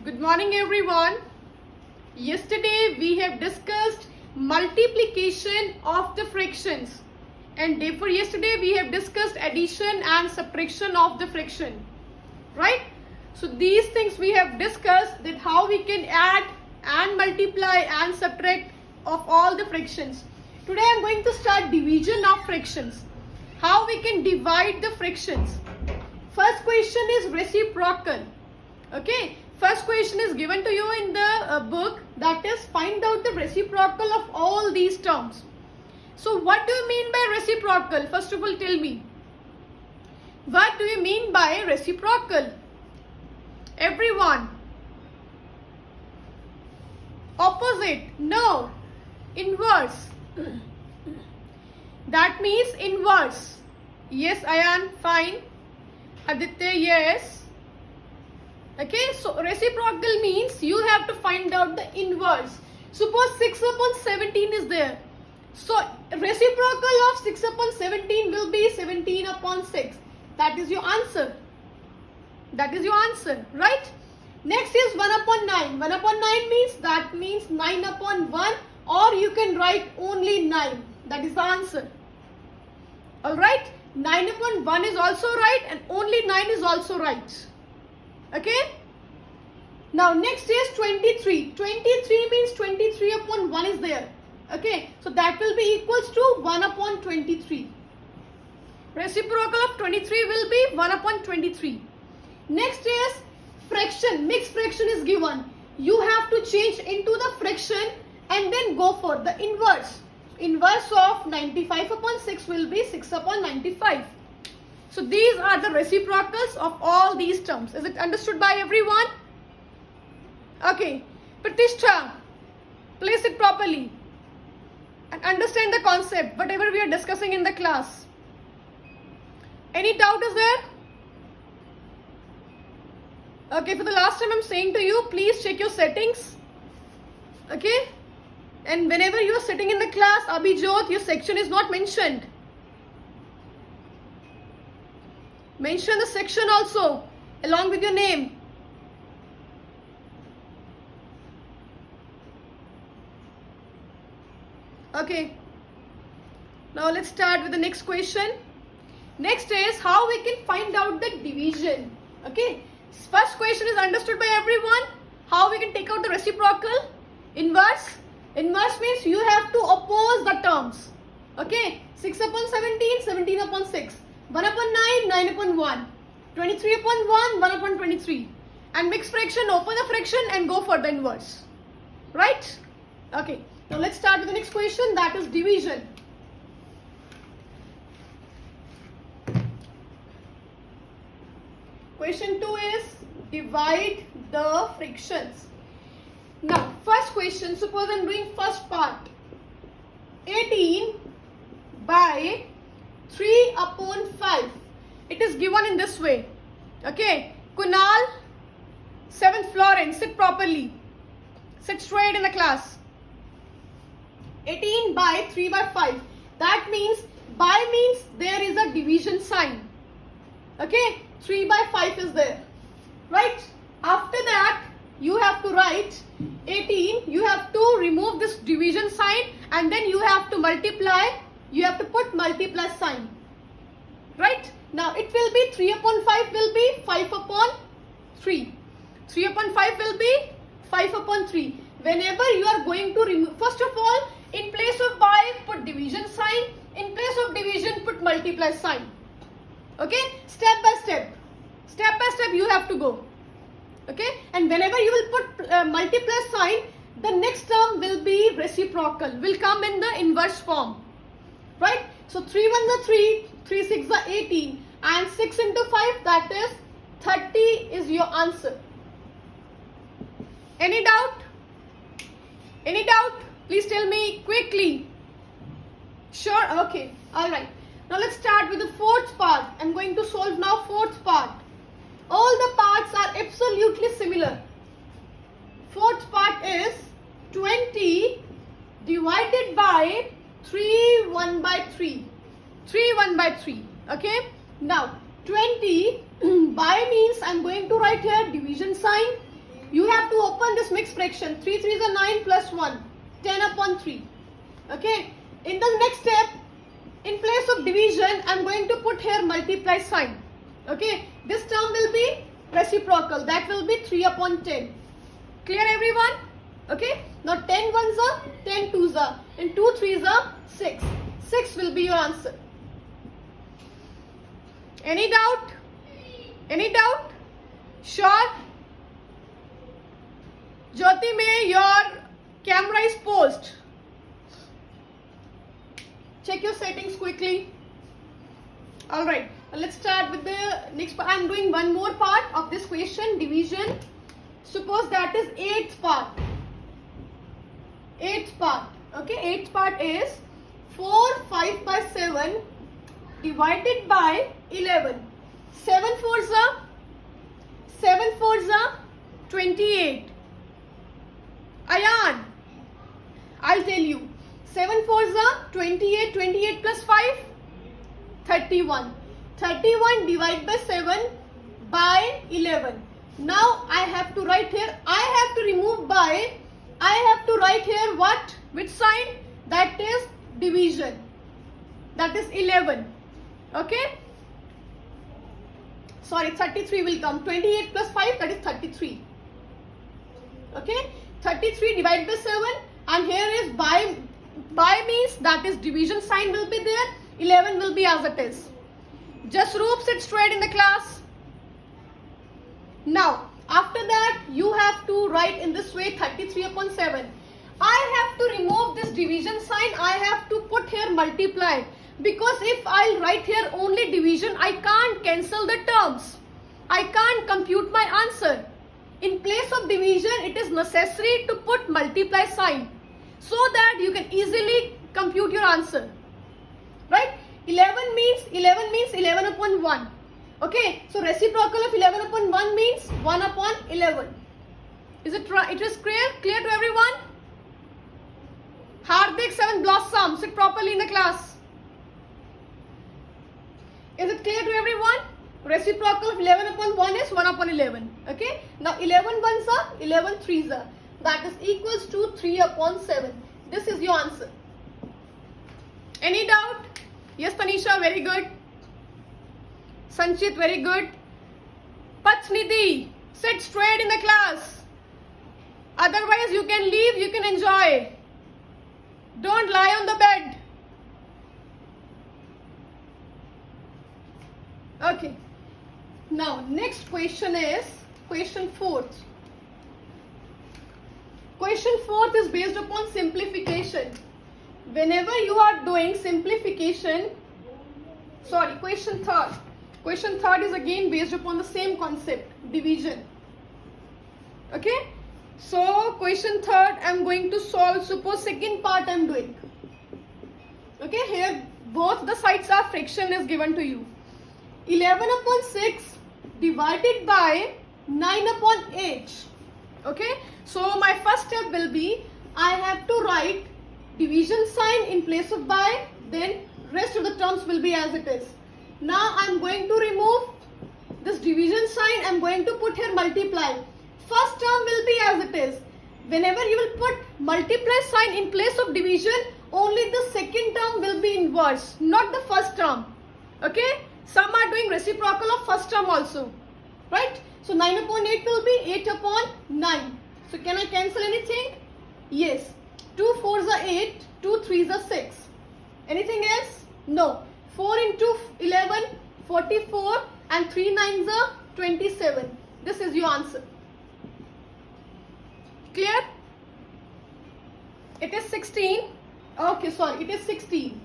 Good morning everyone. Yesterday we have discussed multiplication of the fractions, and therefore yesterday we have discussed addition and subtraction of the fraction, right? So these things we have discussed, that how we can add and multiply and subtract of all the fractions. Today I am going to start division of fractions, how we can divide the fractions. First question is reciprocal. Okay, first question is given to you in the book, that is find out the reciprocal of all these terms. So what do you mean by reciprocal? First of all, tell me, what do you mean by reciprocal? Everyone. Opposite? No. Inverse. That means inverse. Yes, Ayan, fine. Aditya, yes. Okay, so reciprocal means you have to find out the inverse. Suppose 6 upon 17 is there. So reciprocal of 6 upon 17 will be 17 upon 6. That is your answer. That is your answer, right? Next is 1 upon 9. 1 upon 9 means 9 upon 1, or you can write only 9. That is the answer. Alright? 9 upon 1 is also right, and only 9 is also right. Okay? Now next is 23. 23 means 23 upon 1 is there. Okay? So that will be equals to 1 upon 23. Reciprocal of 23 will be 1 upon 23. Next is fraction. Mixed fraction is given. You have to change into the fraction and then go for the inverse. Inverse of 95 upon 6 will be 6 upon 95. So these are the reciprocals of all these terms. Is it understood by everyone? Okay. Pratishtha, place it properly and understand the concept, whatever we are discussing in the class. Any doubt is there? Okay, for the last time I'm saying to you, please check your settings. Okay? And whenever you are sitting in the class, Abhijot, your section is not mentioned. Mention the section also along with your name. Okay. Now let's start with the next question. Next is how we can find out the division. Okay. First question is understood by everyone. How we can take out the reciprocal? Inverse. Inverse means you have to oppose the terms. Okay. 6 upon 17, 17 upon 6. 1 upon 9, 9 upon 1. 23 upon 1, 1 upon 23. And mixed fraction, open the fraction and go for the inverse. Right? Okay. Now let's start with the next question, that is division. Question 2 is divide the fractions. Now first question, suppose I'm doing first part. 18 by 3 upon 5. It is given in this way. Okay. Kunal, 7th Florence, sit properly. Sit straight in the class. 18 by 3 by 5. That means, by means there is a division sign. Okay. 3 by 5 is there. Right. After that, you have to write 18. You have to remove this division sign and then you have to multiply. You have to put multiply sign. Right? Now it will be 3 upon 5 will be 5 upon 3. 3 upon 5 will be 5 upon 3. Whenever you are going to remove, first of all, in place of by, put division sign. In place of division, put multiply sign. Okay? Step by step. Step by step you have to go. Okay? And whenever you will put multiply sign, the next term will be reciprocal. Will come in the inverse form. Right? So 3 1 are 3, 3 6 are 18, and 6 into 5, that is 30 is your answer. Any doubt? Any doubt? Please tell me quickly. Sure? Okay. Alright. Now let's start with the fourth part. I'm going to solve now fourth part. All the parts are absolutely similar. Fourth part is 20 divided by 3 1 by 3. 3 1 by 3. Okay. Now 20 by means I'm going to write here division sign. You have to open this mixed fraction. 3 3s are 9 plus 1. 10 upon 3. Okay. In the next step, in place of division, I am going to put here multiply sign. Okay. This term will be reciprocal. That will be 3 upon 10. Clear everyone? Okay. Now 10 ones are 10 twos are. And 2 3s are 6. 6 will be your answer. Any doubt? Any doubt? Sure? Jyoti May, your camera is paused. Check your settings quickly. Alright, let's start with the next part. I am doing one more part of this question, division. Suppose that is 8th part. 8th part. Okay, 8th part is 4 5 by 7 divided by 11. 7 4s are 28. Ayan, I'll tell you. 7 4s are 28. 28 plus 5, 31. 31 divided by 7 by 11. Now I have to write here. I have to remove by. I have to write here what? Which sign? That is division. That is 11. Okay. Sorry, 33 will come. 28 plus 5, that is 33. Okay. 33 divided by 7, and here is by means that is division sign will be there. 11 will be as it is. Just Roop, sit straight in the class. Now after that you have to write in this way 33 upon 7. I have to remove this division sign. I have to put here multiply, because if I write here only division, I can't cancel the terms. I can't compute my answer. In place of division, it is necessary to put multiply sign so that you can easily compute your answer. Right? 11 means 11 upon 1. Okay, so reciprocal of 11 upon 1 means 1 upon 11. Is it right? It is clear to everyone? Hardik 7 Blossom, sit properly in the class. Is it clear to everyone? Reciprocal of 11 upon 1 is 1 upon 11. Okay. Now 11 ones are 11 threes are. That is equals to 3 upon 7. This is your answer. Any doubt? Yes, Tanisha, very good. Sanchit, very good. Patnidhi, sit straight in the class. Otherwise, you can leave, you can enjoy. Don't lie on the bed. Okay. Now, next question is question 4th. Question 4th is based upon simplification. Whenever you are doing simplification, question 3rd. Question 3rd is again based upon the same concept, division. Okay. So, question 3rd I am going to solve. Suppose second part I am doing. Okay, here both the sides are fraction is given to you. 11 upon 6 divided by 9 upon 8. Okay, so my first step will be I have to write division sign in place of by, then rest of the terms will be as it is. Now I am going to remove this division sign. I am going to put here multiply. First term will be as it is. Whenever you will put multiply sign in place of division, only the second term will be inverse, not the first term. Okay, some are doing reciprocal of first term also, right? So 9 upon 8 will be 8 upon 9. So can I cancel anything? Yes. 2 4s are 8, 2 3s are 6. Anything else? No. 4 into 11, 44, and 3 9s are 27. This is your answer. Clear? It is 16. Okay, sorry, it is 16.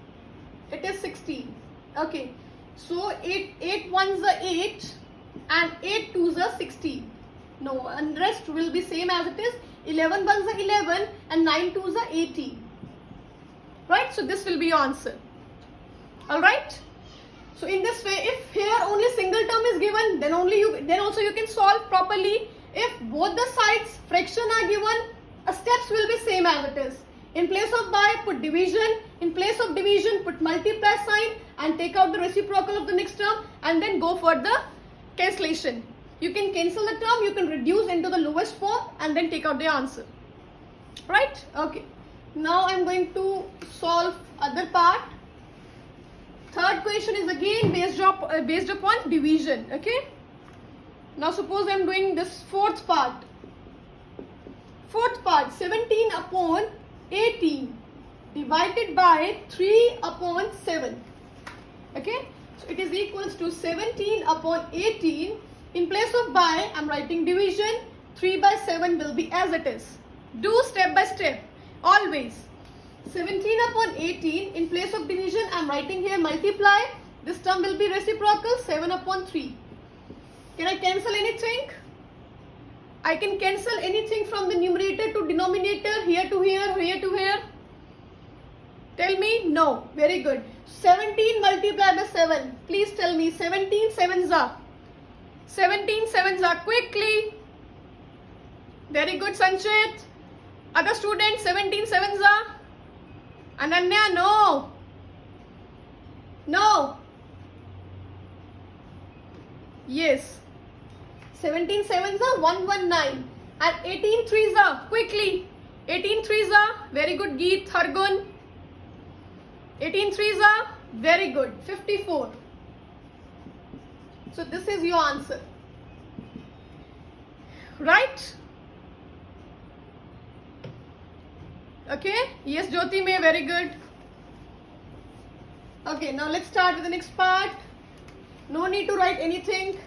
It is 16. Okay. So 8 ones are 8 and 8 twos are 16. No, and rest will be same as it is. 11 ones are 11 and 9 twos are 18. Right? So this will be your answer. Alright? So in this way, if here only single term is given, then also you can solve properly. If both the sides fraction are given, steps will be same as it is. In place of by, put division. In place of division, put multiply sign and take out the reciprocal of the next term and then go for the cancellation. You can cancel the term, you can reduce into the lowest form and then take out the answer. Right? Okay. Now I'm going to solve other part. Third question is again based upon division. Okay. Now suppose I'm doing this fourth part. Fourth part, 17 upon 18 divided by 3 upon 7. Okay. So it is equals to 17 upon 18. In place of by, I'm writing division. 3 by 7 will be as it is. Do step by step. Always. 17 upon 18. In place of division, I'm writing here multiply. This term will be reciprocal. 7 upon 3. Can I cancel anything? I can cancel anything from the numerator to denominator. Here to here, here to here. Tell me. No. Very good. 17 multiplied by 7. Please tell me. 17 sevens are. 17 sevens are. Quickly. Very good, Sanchit. Other students, 17 sevens are. Ananya, no. No. Yes. 17 sevens are 119. And 18 threes are. Quickly. 18 threes are. Very good, Geet, Hargun. 18 threes are. Very good. 54. So this is your answer. Right? Okay. Yes, Jyoti May. Very good. Okay. Now let's start with the next part. No need to write anything.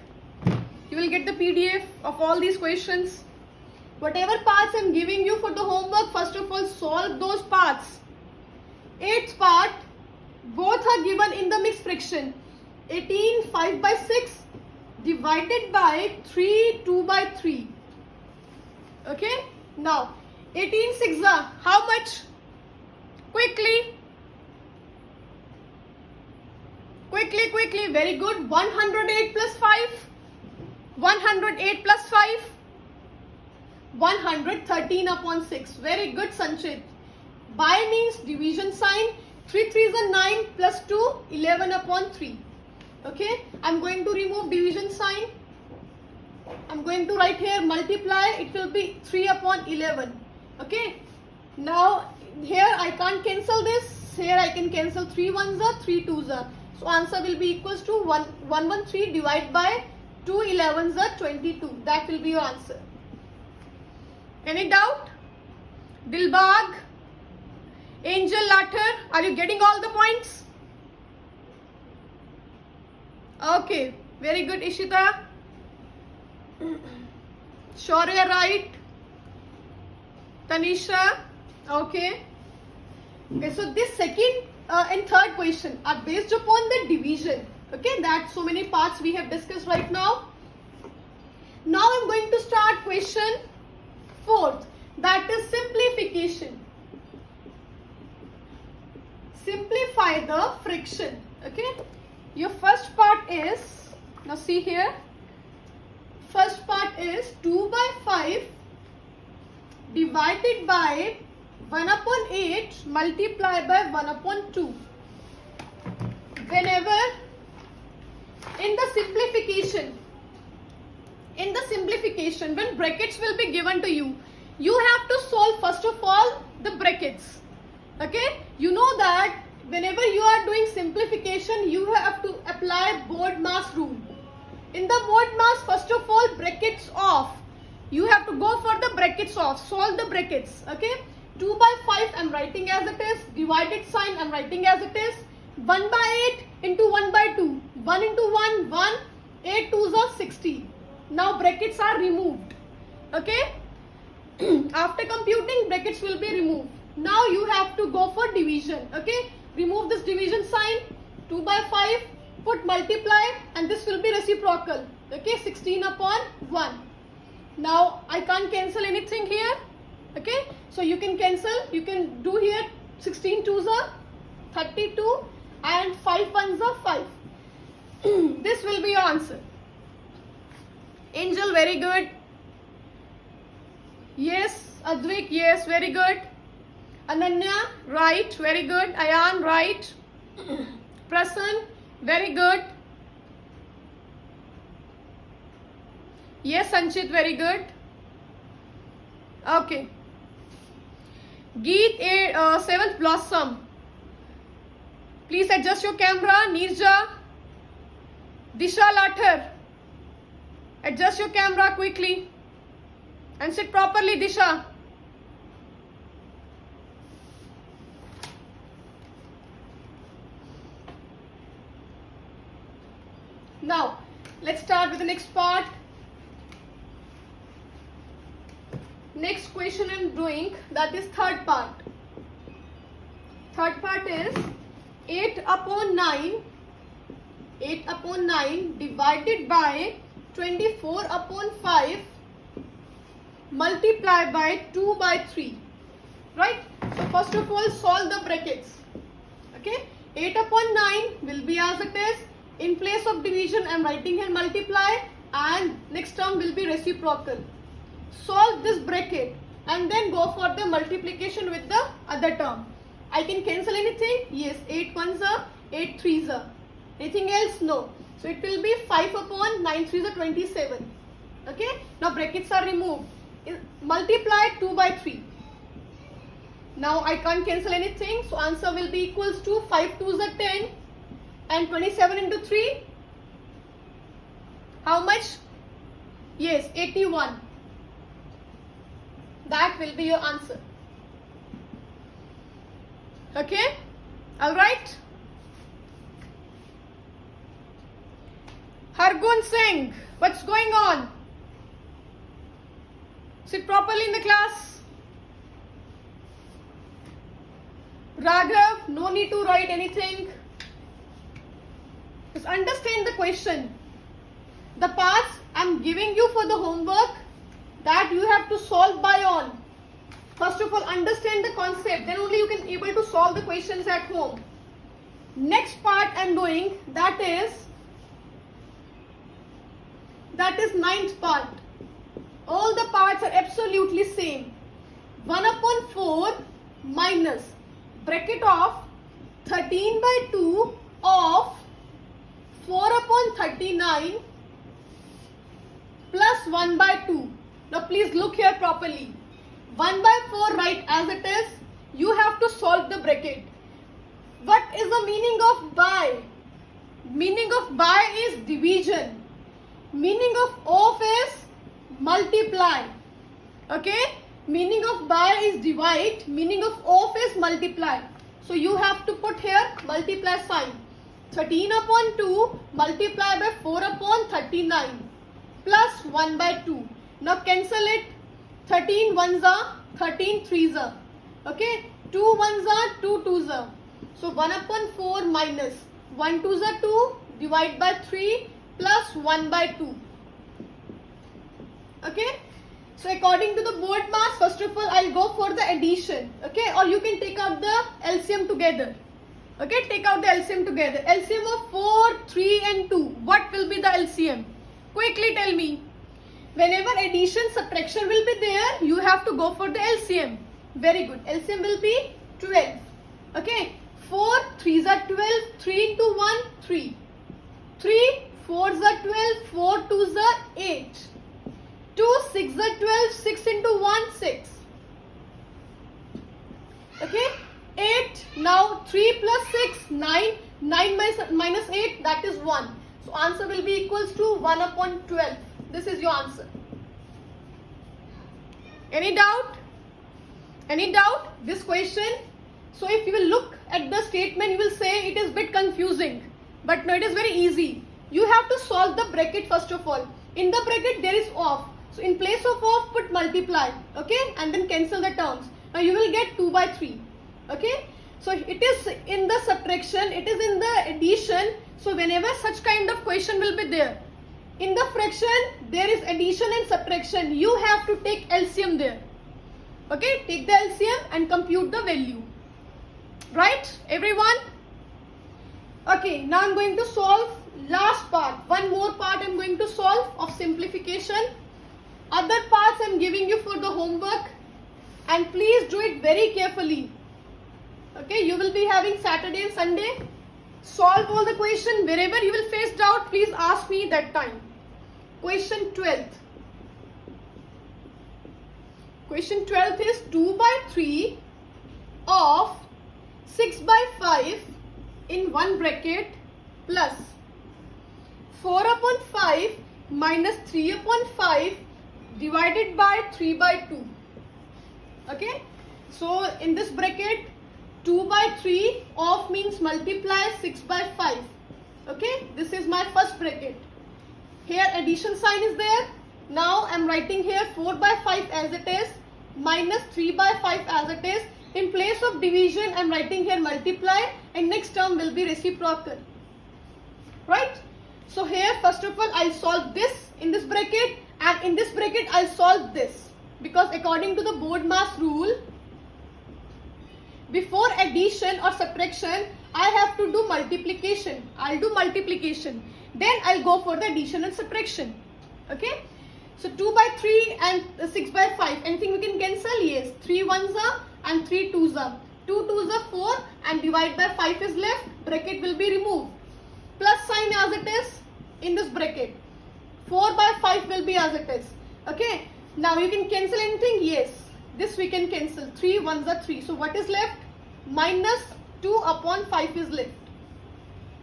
You will get the PDF of all these questions. Whatever parts I am giving you for the homework, first of all, solve those parts. 8th part, both are given in the mixed fraction. 18 5 by 6 divided by 3 2 by 3. Okay. Now 18 6 are how much? Quickly. Quickly. Very good. 108 plus 5. 108 plus 5. 113 upon 6. Very good, Sanchit. By means division sign. 3 3s are 9 plus 2. 11 upon 3. Okay. I'm going to remove division sign. I'm going to write here multiply. It will be 3 upon 11. Okay. Now here I can't cancel this. Here I can cancel 3 1s are 3 2s are. So answer will be equals to 113 divided by 2 11s are 22. That will be your answer. Any doubt? Dilbag, Angel Latter, are you getting all the points? Okay. Very good, Ishita. Shaurya, right. Tanisha. Okay. Okay, so this second and third question are based upon the division. Okay, that so many parts we have discussed right now. Now I'm going to start question 4th, that is simplification. Simplify the fraction. Okay, your first part is, now see here, first part is 2 by 5 divided by 1 upon 8 multiplied by 1 upon 2. Whenever in the simplification, when brackets will be given to you, you have to solve first of all the brackets. Okay, you know that whenever you are doing simplification, you have to apply BODMAS rule. In the BODMAS, first of all, brackets off. You have to go for the brackets off. Solve the brackets. Okay. 2 by 5 I'm writing as it is. Divided sign I'm writing as it is. 1 by 8 into 1 by 2. 1 into 1, 1. 8 2s are 60. Now brackets are removed. Okay. After computing, brackets will be removed. Now you have to go for division. Okay. Remove this division sign. 2 by 5. Put multiply and this will be reciprocal. Okay. 16 upon 1. Now I can't cancel anything here. Okay. So you can cancel. You can do here 16 2s are 32 and 5 1s are 5. This will be your answer. Angel, very good. Yes. Advik, yes, very good. Ananya, right, very good. Ayan, right. Prasan, very good. Yes, Sanchit, very good. Okay. Geet, 7th Blossom. Please adjust your camera. Nirja. Disha Lathar. Adjust your camera quickly. And sit properly, Disha. Now, let's start with the next part. Next question I'm doing, that is third part. Third part is 8 upon 9 divided by 24 upon 5 multiply by 2 by 3. Right? So first of all, solve the brackets. Okay? 8 upon 9 will be as it is. In place of division, I am writing here multiply, and next term will be reciprocal. Solve this bracket and then go for the multiplication with the other term. I can cancel anything? Yes. 8 ones are 8 threes are. Anything else? No. So it will be 5 upon 9 threes are 27. Okay. Now brackets are removed. Multiply 2 by 3. Now I can't cancel anything. So answer will be equals to 5 twos are 10. And 27 into 3, how much? Yes, 81. That will be your answer. Okay? Alright? Hargun Singh, what's going on? Sit properly in the class. Raghav, no need to write anything. Just understand the question. The parts I'm giving you for the homework, that you have to solve by on. First of all, understand the concept, then only you can able to solve the questions at home. Next part I'm doing, that is ninth part. All the parts are absolutely same. 1 upon 4 minus bracket of 13 by 2 of 4 upon 39 plus 1 by 2. Now please look here properly. 1 by 4 write as it is. You have to solve the bracket. What is the meaning of by? Meaning of by is division. Meaning of is multiply. Okay? Meaning of by is divide. Meaning of is multiply. So you have to put here multiply sign. 13 upon 2 multiply by 4 upon 39 plus 1 by 2. Now cancel it. 13 ones are 13 threes are. Okay. 2 ones are 2 twos are. So 1 upon 4 minus 1 twos are 2 divide by 3 plus 1 by 2. Okay. So according to the board mass, first of all I'll go for the addition. Okay. Or you can take out the LCM together. Okay, take out the LCM together. LCM of 4, 3 and 2. What will be the LCM? Quickly tell me. Whenever addition, subtraction will be there, you have to go for the LCM. Very good. LCM will be 12. Okay. 4 3s are 12. 3 into 1, 3. 3 4s are 12. 4 2s are 8. 2 6 are 12. 6 into 1, 6. Okay. 8, now 3 plus 6, 9, 9 minus 8, that is 1. So answer will be equals to 1 upon 12. This is your answer. Any doubt? Any doubt? This question? So if you will look at the statement, you will say it is a bit confusing. But no, it is very easy. You have to solve the bracket first of all. In the bracket there is off. So in place of off, put multiply. Okay? And then cancel the terms. Now you will get 2 by 3. Okay, so it is in the subtraction, it is in the addition. So whenever such kind of question will be there, in the fraction there is addition and subtraction, you have to take LCM there. Okay, take the LCM and compute the value. Right, everyone? Okay, now I'm going to solve last part. One more part I'm going to solve of simplification. Other parts I'm giving you for the homework, and please do it very carefully. Okay, you will be having Saturday and Sunday. Solve all the question. Wherever you will face doubt, please ask me that time. Question 12th. Question 12th is 2 by 3 of 6 by 5 in one bracket plus 4 upon 5 minus 3 upon 5 divided by 3 by 2. Okay, so in this bracket 2 by 3 of means multiply 6 by 5. Okay, this is my first bracket. Here addition sign is there. Now I am writing here 4 by 5 as it is minus 3 by 5 as it is. In place of division I am writing here multiply, and next term will be reciprocal. Right? So here first of all I'll solve this in this bracket, and in this bracket I'll solve this, because according to the BODMAS rule, before addition or subtraction I have to do multiplication. I'll do multiplication, then I'll go for the addition and subtraction. Okay, so 2 by 3 and 6 by 5, anything we can cancel? Yes, 3 ones are and 3 twos are. 2 twos are 4 and divide by 5 is left, bracket will be removed. Plus sign as it is in this bracket. 4 by 5 will be as it is. Okay, now you can cancel anything? Yes, this we can cancel. 3 ones are 3. So what is left? Minus 2 upon 5 is left.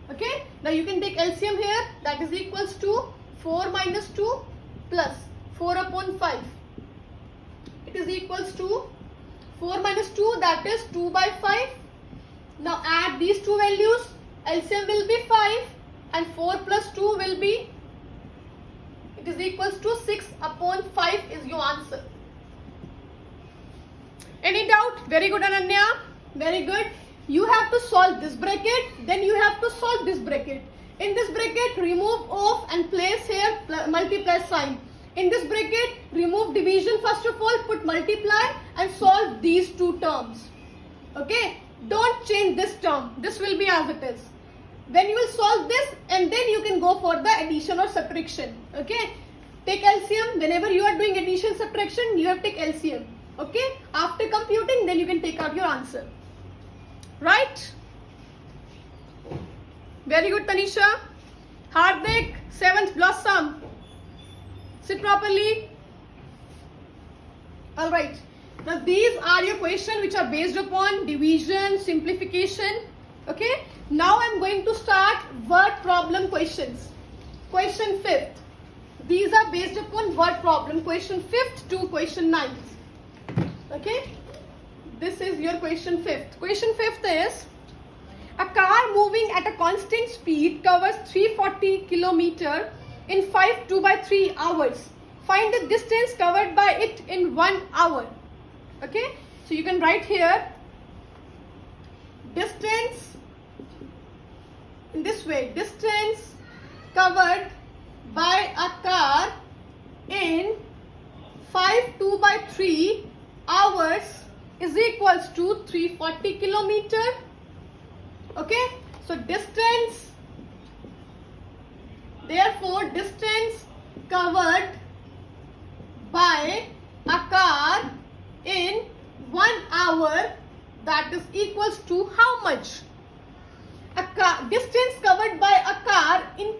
Okay, now you can take LCM here, that is equals to 4 minus 2 plus 4 upon 5. It is equals to 4 minus 2, that is 2 by 5. Now add these two values, LCM will be 5 and 4 plus 2 will be, it is equals to 6 upon 5 is your answer. Any doubt? Very good, Ananya. Very good. You have to solve this bracket, then you have to solve this bracket. In this bracket, remove off and place here multiply sign. In this bracket, remove division first of all, put multiply and solve these two terms. Okay, don't change this term. This will be as it is. Then you will solve this and then you can go for the addition or subtraction. Okay, take LCM. Whenever you are doing addition subtraction, you have to take LCM. Okay, after computing, then you can take out your answer. Right? Very good, Tanisha. Hardik, 7th Blossom. Sit properly. Alright. Now these are your questions which are based upon division, simplification. Okay. Now I am going to start word problem questions. Question 5th. These are based upon word problem. Question 5th to question 9th. Okay. This is your question 5th. Question 5th is, a car moving at a constant speed covers 340 km in 5 2 by 3 hours. Find the distance covered by it in 1 hour. Okay, so you can write here distance in this way. Distance covered by a car in 5 2 by 3 hours is equals to 340 km. Okay, so distance, therefore distance covered by a car in 1 hour, that is equals to how much? Distance covered by a car in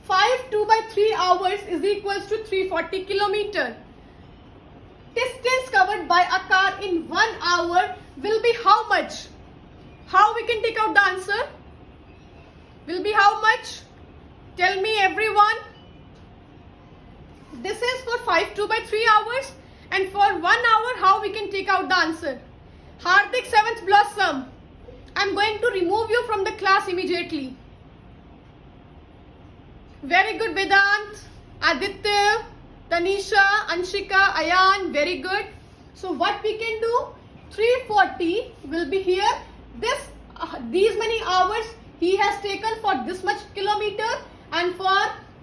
5 2 by 3 hours is equals to 340 km. Distance covered by a car in 1 hour will be how much? How we can take out the answer? Will be how much? Tell me everyone. This is for 5 2 by 3 hours, and for 1 hour how we can take out the answer? Hardik, 7th Blossom, I am going to remove you from the class immediately. Very good, Vedant, Aditya, Tanisha, Anshika, Ayan, very good. So what we can do? 340 will be here. These many hours he has taken for this much kilometer, and for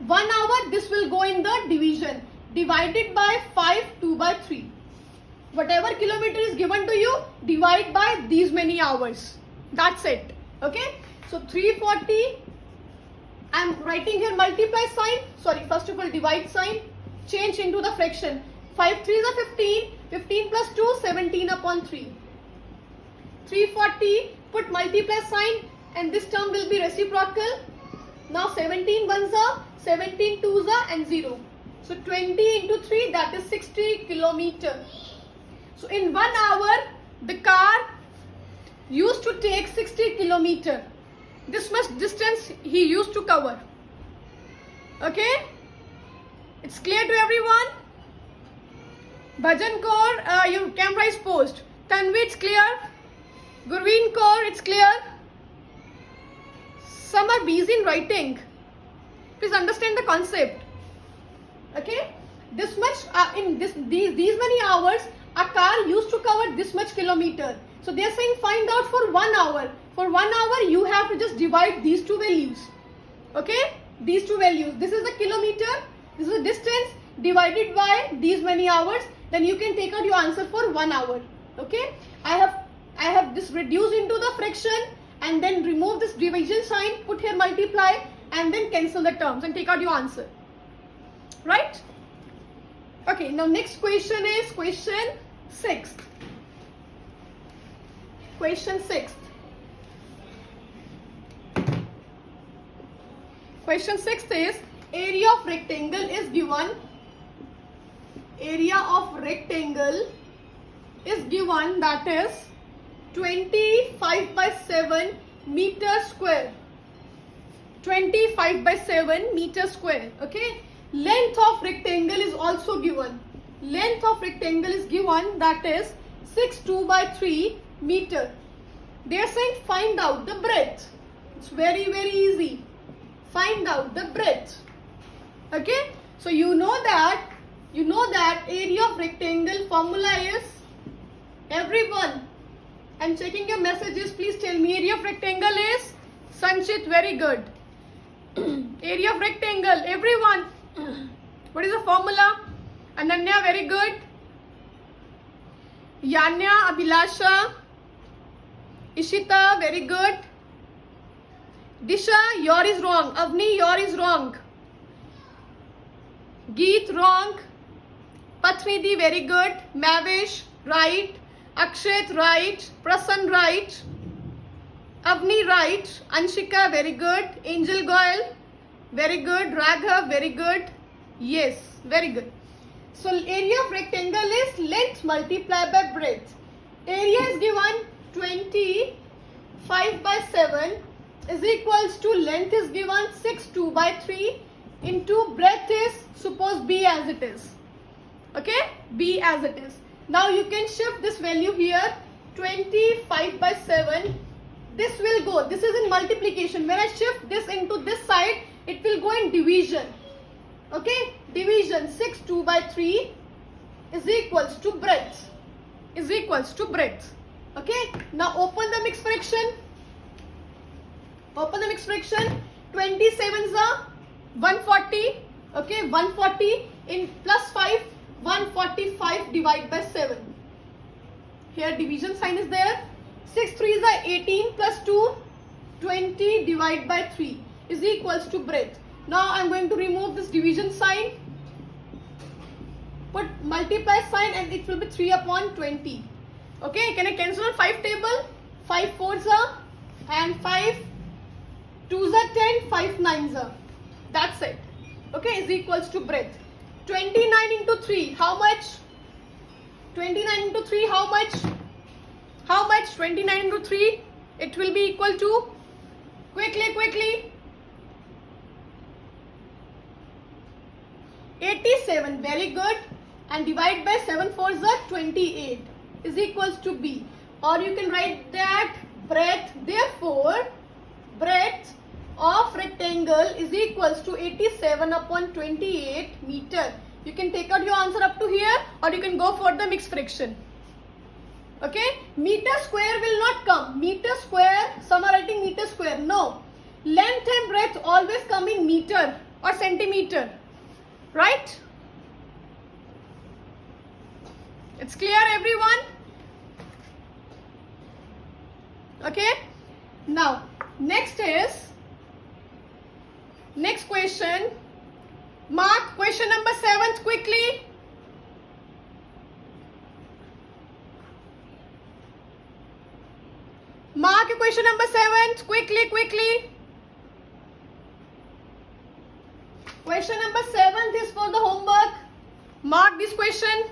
1 hour this will go in the division. Divided by 5 2 by 3. Whatever kilometer is given to you, divide by these many hours. That's it. Okay. So 340. I am writing here multiply sign. Sorry, first of all divide sign. Change into the fraction. 5 3s are 15. 15 plus 2, 17 upon 3. 340. Put multiply sign, and this term will be reciprocal. Now 17 ones are, 17 twos are, and 0. So 20 into 3, that is 60 kilometer. So in 1 hour, the car used to take 60 kilometer. This much distance he used to cover. Okay? It's clear to everyone? Bhajan Kaur, your camera is paused. Tanvi, it's clear? Gurveen Kaur, it's clear? Some are busy in writing. Please understand the concept. Okay? This much, in these many hours, a car used to cover this much kilometer. So they are saying find out for 1 hour. For 1 hour, you have to just divide these two values. Okay? These two values. This is the kilometer. This is the distance divided by these many hours. Then you can take out your answer for 1 hour. Okay? I have this reduced into the fraction and then remove this division sign, put here multiply and then cancel the terms and take out your answer. Right? Okay, now next question is question 6. Question 6. Question 6 is area of rectangle is given. Area of rectangle is given, that is 25 by 7 meter square. 25 by 7 meter square. Okay. Length of rectangle is also given. Length of rectangle is given, that is 6 by 3 meter. They are saying find out the breadth. It's very easy. Find out the breadth. Okay. So you know that area of rectangle formula is, everyone, I'm checking your messages, please tell me area of rectangle is, Sanchit, very good. Area of rectangle, everyone. What is the formula? Ananya, very good. Yanya, Abhilasha, Ishita, very good. Disha, your is wrong. Avni, your is wrong. Geet, wrong. Pathnidi, very good. Mavish, right. Akshat, right. Prasan, right. Avni, right. Anshika, very good. Angel Goyal, very good. Raghav, very good. Yes, very good. So area of rectangle is length multiplied by breadth. Area is given 25 by 7 is equals to length is given 6 by 3 into breadth is, suppose B as it is. Okay, B as it is. Now you can shift this value here, 25 by 7. This will go, this is in multiplication. When I shift this into this side, it will go in division. Okay, division 6 by 3 is equals to breadth. Is equals to breadth. Okay, now open the mixed fraction. Open the mixed fraction. 27s are 140. Okay, 140 in plus 5, 145 divided by 7. Here division sign is there. 6 3s are 18 plus 2, 20 divided by 3 is equals to breadth. Now I am going to remove this division sign. Put multiply sign and it will be 3 upon 20. Okay, can I cancel on 5 table? 5 4s are and 5 2s are 10, 5 9s are. That's it. Okay, is equals to breadth. 29 into 3, how much? 29 into 3, how much? How much? 29 into 3, it will be equal to, quickly. 87, very good. And divide by 7 4s are 28 is equals to B. Or you can write that breadth, therefore, breadth of rectangle is equals to 87 upon 28 meter. You can take out your answer up to here or you can go for the mixed fraction. Okay, meter square will not come. Meter square, some are writing meter square. No, length and breadth always come in meter or centimeter. Right? It's clear, everyone? Okay. Now, next question. Mark question number 7 quickly. Mark question number 7 quickly. Question number 7 is for the homework. Mark this question.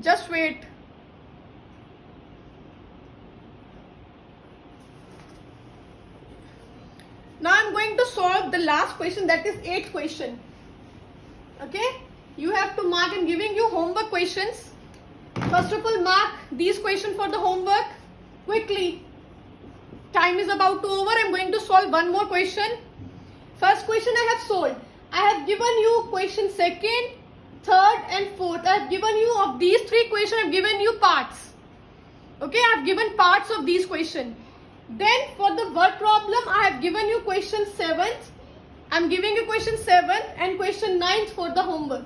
Just wait. Now I'm going to solve the last question, that is 8th question. Okay, you have to mark. I'm giving you homework questions. First of all, mark these questions for the homework quickly. Time is about to over. I'm going to solve one more question. First question I have solved. I have given you question 2nd, 3rd and 4th. I have given you of these 3 questions. I have given you parts. Okay, I have given parts of these questions. Then for the word problem, I have given you question 7th. I am giving you question 7th and question 9th for the homework.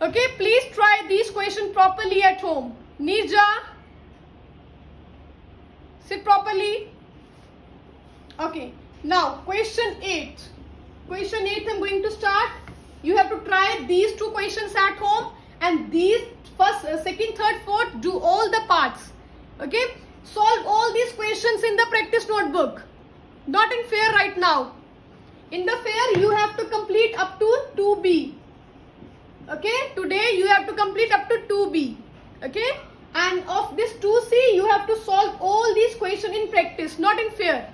Okay, please try these questions properly at home. Nija, sit properly. Okay, now question 8. Question 8 I am going to start. You have to try these 2 questions at home, and these first, 2nd, 3rd, 4th, do all the parts. Okay, solve all these questions in the practice notebook. Not in fair right now. In the fair you have to complete up to 2B. Okay, today you have to complete up to 2B. Okay, and of this 2C you have to solve all these questions in practice, not in fair.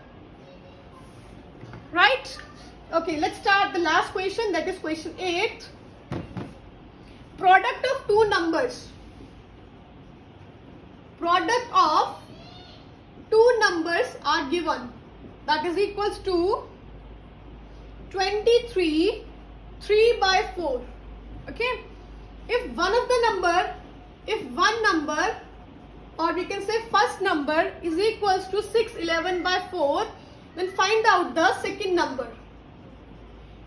Right? Okay, let's start the last question, that is question 8. Product of 2 numbers. Product of 2 numbers are given. That is equals to 23 3 by 4. Okay, if one number, or we can say first number, is equals to 6 11 by 4, then find out the second number.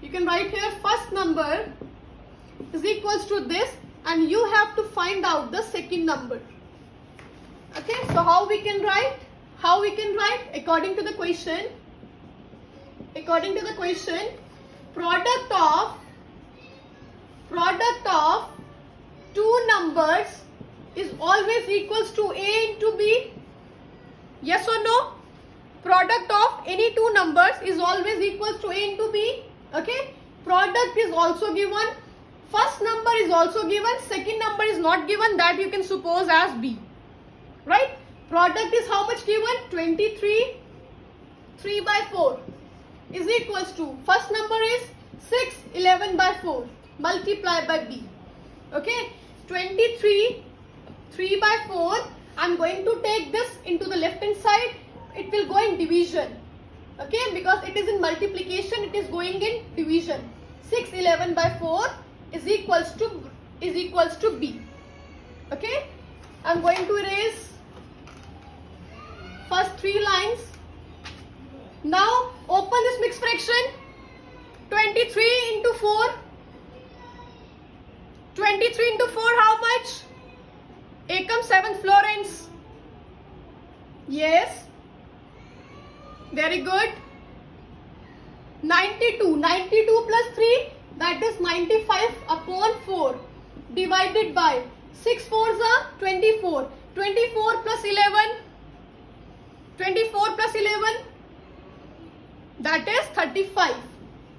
You can write here first number is equals to this, and you have to find out the second number. Okay, so how we can write? According to the question, product of 2 numbers is always equals to A into B. Yes or no? Product of any 2 numbers is always equals to A into B. Okay, product is also given, first number is also given, second number is not given, that you can suppose as B. Right? Product is how much given? 23 3 by 4 is equals to, first number is 6 11 by 4 multiplied by B. Okay, 23 3 by 4, I am going to take this into the left hand side. It will go in division. Okay, because it is in multiplication, it is going in division. 6 11 by 4 is equals to B. Okay, I am going to erase first 3 lines. Now open this mixed fraction. 23 into 4. 23 into 4, how much? Ekam 7th Florence. Yes. Very good. 92 plus 3, that is 95 upon 4 divided by 6 4s are 24. 24 plus 11. 24 plus 11, that is 35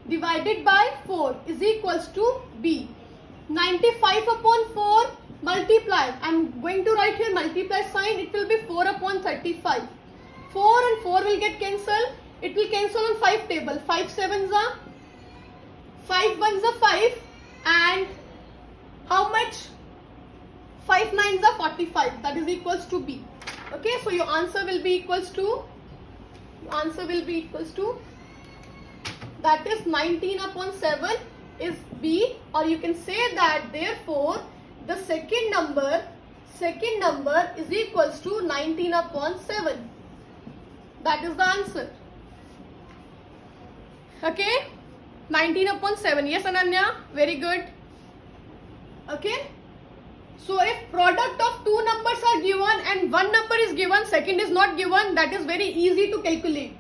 divided by 4 is equals to B. 95 upon 4 multiply. I am going to write here multiply sign. It will be 4 upon 35. 4 and 4 will get cancelled. It will cancel on 5 table. 5 7s are 5 1s are 5, and how much? 5 9s are 45. That is equals to B. Okay, so your answer will be equals to, that is 19 upon 7 is B, or you can say that therefore the second number is equals to 19 upon 7. That is the answer. Okay, 19 upon 7. Yes, Ananya, very good. Okay, so if product of 2 numbers are given and one number is given, second is not given, that is very easy to calculate.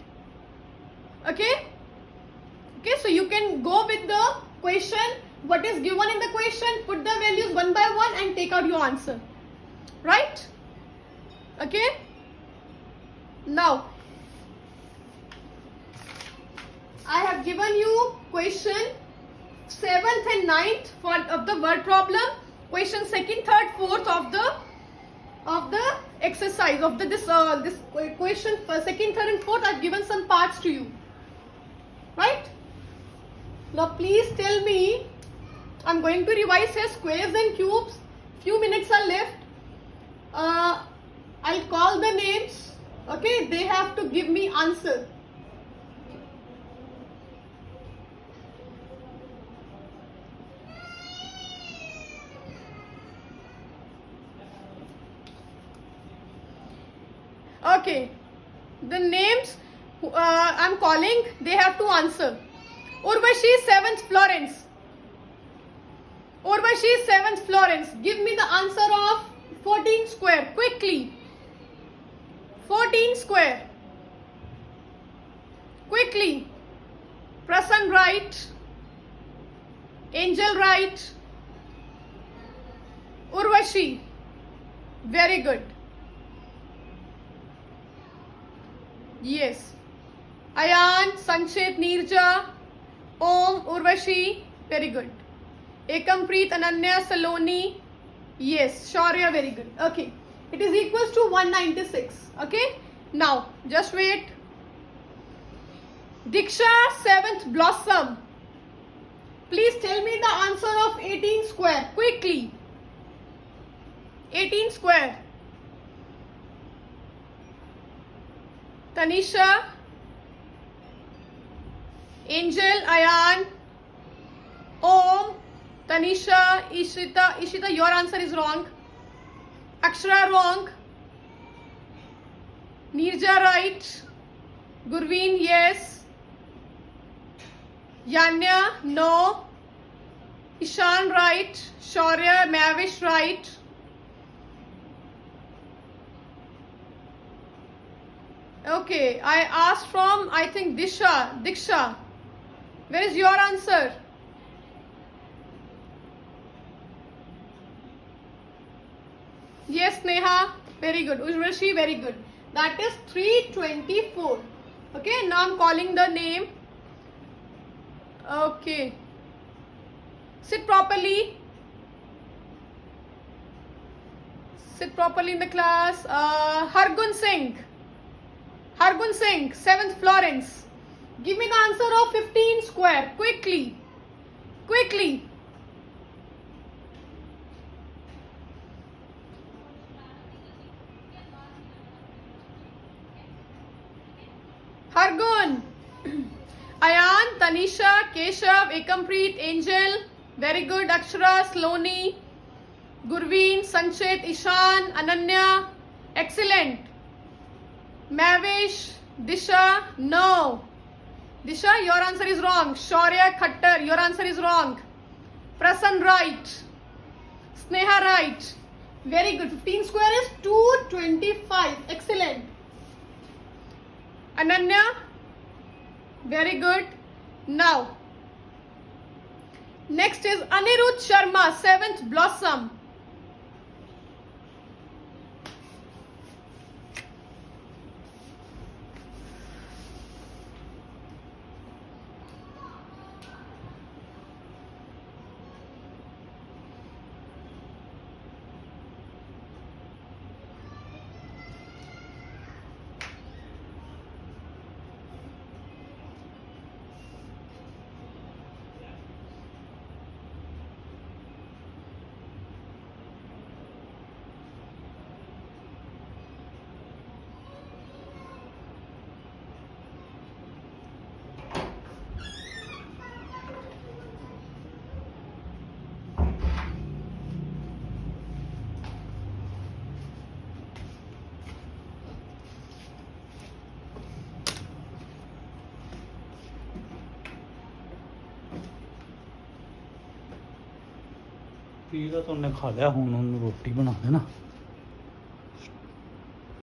Okay, so you can go with the question, what is given in the question, put the values one by one and take out your answer. Right? Okay, now I have given you question 7th and 9th of the word problem. question second, third, fourth of the exercise of this question second, third, and fourth. I've given some parts to you, right? Now please tell me. I'm going to revise here squares and cubes. Few minutes are left. I'll call the names. Okay, they have to give me answer. Okay, the names I'm calling, they have to answer. Urvashi, 7th Florence. Urvashi, 7th Florence. Give me the answer of 14 square quickly. 14 square. Quickly. Prasan, right. Angel, right. Urvashi. Very good. Yes. Ayan, Sanchit, Neerja, Om, Urvashi. Very good. Ekampreet, Ananya, Saloni. Yes. Shaurya, very good. Okay. It is equals to 196. Okay. Now, just wait. Diksha, 7th Blossom. Please tell me the answer of 18 square. Quickly. 18 square. Tanisha, Angel, Ayan, Om, Tanisha, Ishita, your answer is wrong. Akshara, wrong. Neerja, right. Gurveen, yes. Yanya, no. Ishan, right. Shaurya, Mavish, right. Okay, I asked from, I think, Diksha. Where is your answer? Yes, Neha. Very good. Urvashi, very good. That is 324. Okay, now I'm calling the name. Okay. Sit properly. Sit properly in the class. Hargun Singh. Hargun Singh, 7th Florence. Give me the answer of 15 square. Quickly. Quickly. Hargun. Ayan, Tanisha, Keshav, Ekampreet, Angel. Very good. Akshara, Saloni, Gurveen, Sanchit, Ishan, Ananya. Excellent. Mavish, Disha, no. Disha, your answer is wrong. Shaurya, Khattar, your answer is wrong. Prasan, right. Sneha, right. Very good. 15 square is 225. Excellent. Ananya, very good. Now, next is Anirudh Sharma, 7th Blossom. Pizza ਤਾਂ ਉਹਨੇ ਖਾ ਲਿਆ ਹੁਣ ਉਹਨੂੰ ਰੋਟੀ ਬਣਾ ਦੇ ਨਾ